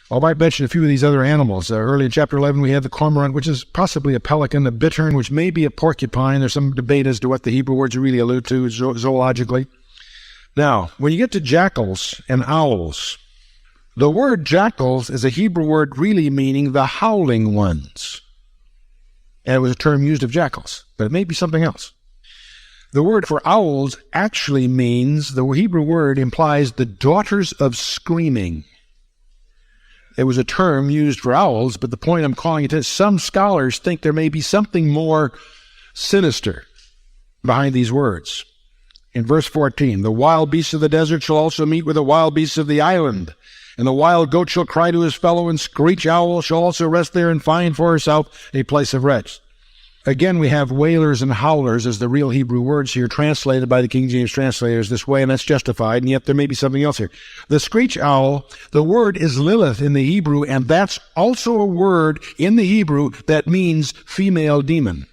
I might mention a few of these other animals. Early in chapter 11, we have the cormorant, which is possibly a pelican, the bittern, which may be a porcupine. There's some debate as to what the Hebrew words really allude to zoologically. Now, when you get to jackals and owls, the word jackals is a Hebrew word really meaning the howling ones. And it was a term used of jackals, but it may be something else. The word for owls actually means, the Hebrew word implies the daughters of screaming. It was a term used for owls, but the point I'm calling it is some scholars think there may be something more sinister behind these words. In verse 14, the wild beasts of the desert shall also meet with the wild beasts of the island, and the wild goat shall cry to his fellow, and screech owl shall also rest there and find for herself a place of rest. Again, we have wailers and howlers as the real Hebrew words here, translated by the King James translators this way, and that's justified, and yet there may be something else here. The screech owl, the word is lilith in the Hebrew, and that's also a word in the Hebrew that means female demon.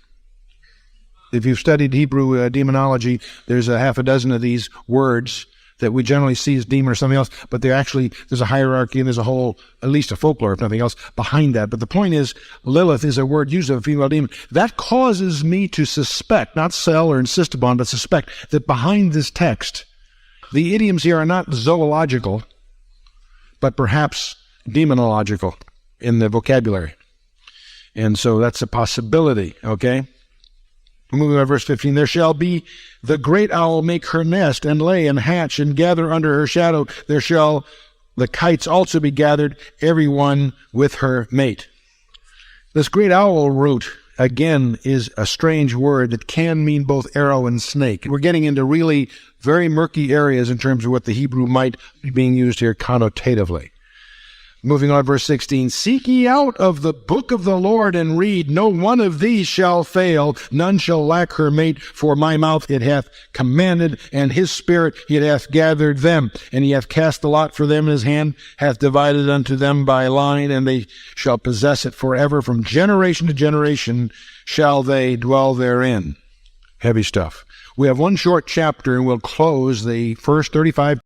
If you've studied Hebrew demonology, there's a half a dozen of these words that we generally see as demon or something else, but there's a hierarchy and there's a whole, at least a folklore, if nothing else, behind that. But the point is, Lilith is a word used of a female demon. That causes me to suspect, not sell or insist upon, but suspect that behind this text, the idioms here are not zoological, but perhaps demonological in the vocabulary. And so that's a possibility, okay? Moving on to verse 15, there shall be the great owl make her nest, and lay, and hatch, and gather under her shadow. There shall the kites also be gathered, every one with her mate. This great owl root, again, is a strange word that can mean both arrow and snake. We're getting into really very murky areas in terms of what the Hebrew might be being used here connotatively. Moving on, verse 16, seek ye out of the book of the Lord and read, no one of these shall fail, none shall lack her mate, for my mouth it hath commanded, and his spirit it hath gathered them, and he hath cast the lot for them, and his hand hath divided unto them by line, and they shall possess it forever, from generation to generation shall they dwell therein. Heavy stuff. We have one short chapter, and we'll close the first 35